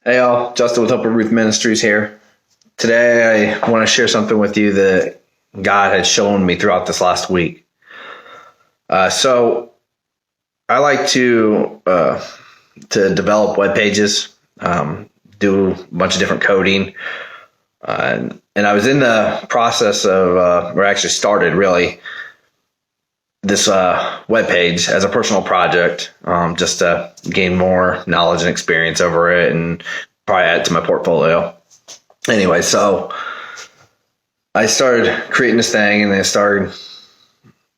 Hey all, Justin with Hope of Ruth Ministries here. Today I want to share something with you that God had shown me throughout this last week. So I like to develop web pages, do a bunch of different coding, and I was in the process of, or actually started really, this web page as a personal project, just to gain more knowledge and experience over it and probably add it to my portfolio. Anyway, so I started creating this thing and it started,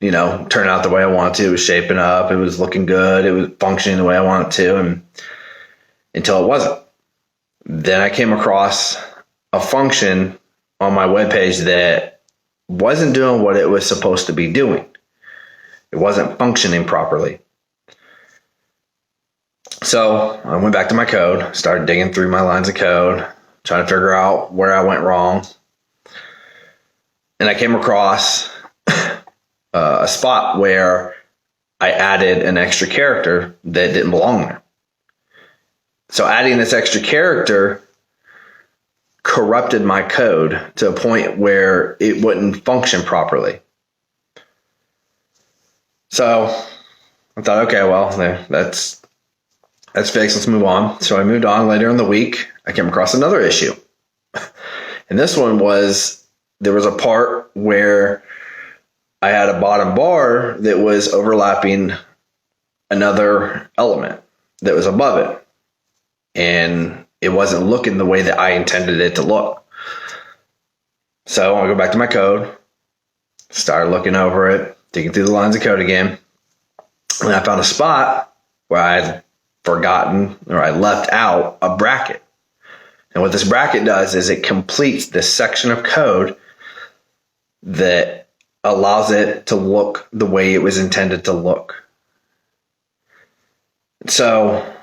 turning out the way I wanted to. It was shaping up. It was looking good. It was functioning the way I wanted to, and until it wasn't. Then I came across a function on my web page that wasn't doing what it was supposed to be doing. It wasn't functioning properly. So I went back to my code, started digging through my lines of code, trying to figure out where I went wrong. And I came across a spot where I added an extra character that didn't belong there. So adding this extra character corrupted my code to a point where it wouldn't function properly. So I thought, okay, well, that's fixed. Let's move on. So I moved on. Later in the week, I came across another issue. And this one was, there was a part where I had a bottom bar that was overlapping another element that was above it. And it wasn't looking the way that I intended it to look. So I go back to my code, started looking over it, digging through the lines of code again, and I found a spot where I had forgotten, or I left out, a bracket. And what this bracket does is it completes this section of code that allows it to look the way it was intended to look. So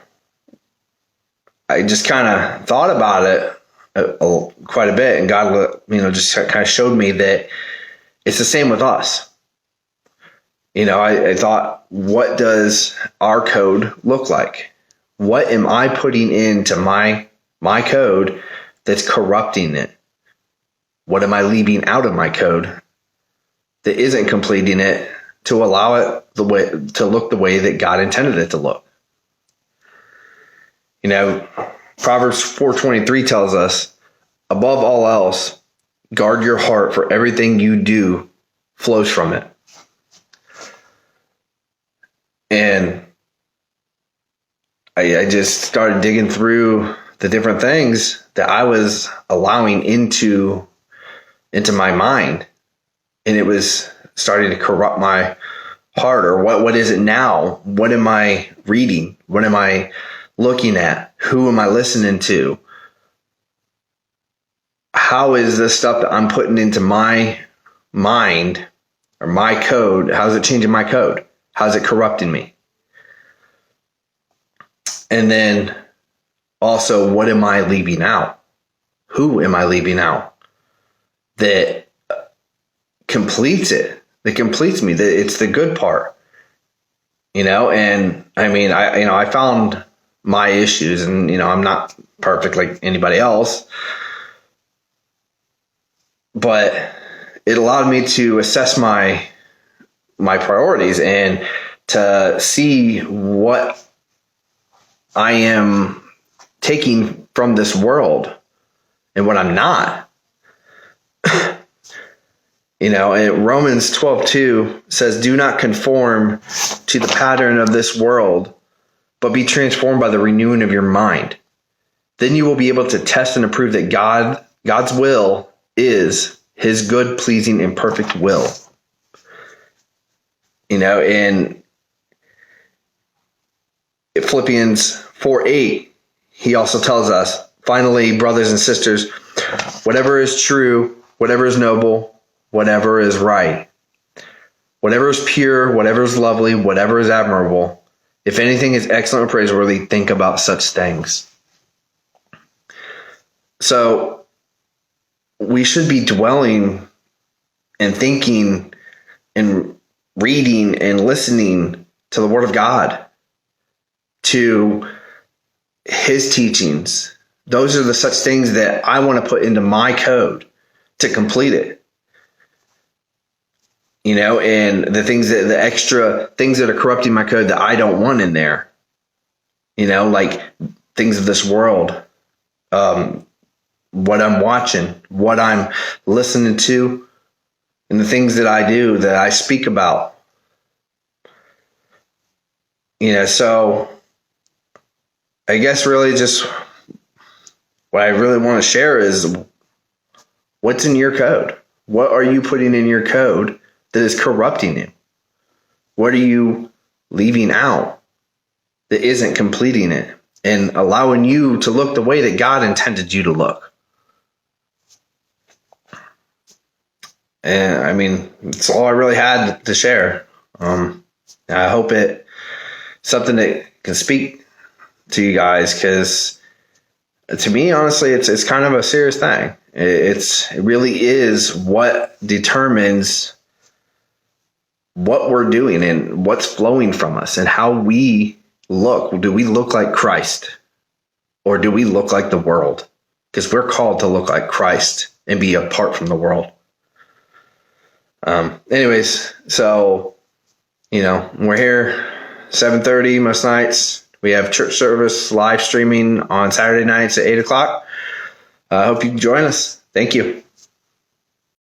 I just kind of thought about it quite a bit, and God, just kind of showed me that it's the same with us. I thought, what does our code look like? What am I putting into my code that's corrupting it? What am I leaving out of my code that isn't completing it to allow it to look the way that God intended it to look? Proverbs 4:23 tells us, above all else, guard your heart, for everything you do flows from it. And I just started digging through the different things that I was allowing into my mind. And it was starting to corrupt my heart. Or what is it now? What am I reading? What am I looking at? Who am I listening to? How is this stuff that I'm putting into my mind or my code, how is it changing my code? How's it corrupting me? And then also, what am I leaving out? Who am I leaving out that completes it? That completes me. That it's the good part. And I found my issues, and I'm not perfect like anybody else, but it allowed me to assess my priorities and to see what I am taking from this world and what I'm not. Romans 12:2 says, do not conform to the pattern of this world, but be transformed by the renewing of your mind. Then you will be able to test and approve that God's will is his good, pleasing, and perfect will. In Philippians 4:8, he also tells us, finally, brothers and sisters, whatever is true, whatever is noble, whatever is right, whatever is pure, whatever is lovely, whatever is admirable, if anything is excellent or praiseworthy, think about such things. So we should be dwelling and thinking and reading and listening to the Word of God, to his teachings, those are the such things that I want to put into my code to complete it. And the extra things that are corrupting my code that I don't want in there, like things of this world, what I'm watching, what I'm listening to, and the things that I do, that I speak about. So I guess really just what I really want to share is what's in your code. What are you putting in your code that is corrupting you? What are you leaving out that isn't completing it and allowing you to look the way that God intended you to look? And I mean, it's all I really had to share. I hope it's something that can speak to you guys, because to me, honestly, it's kind of a serious thing. It really is what determines what we're doing and what's flowing from us and how we look. Do we look like Christ, or do we look like the world? Because we're called to look like Christ and be apart from the world. Anyways, so, we're here 7:30 most nights. We have church service live streaming on Saturday nights at 8 o'clock. I hope you can join us. Thank you.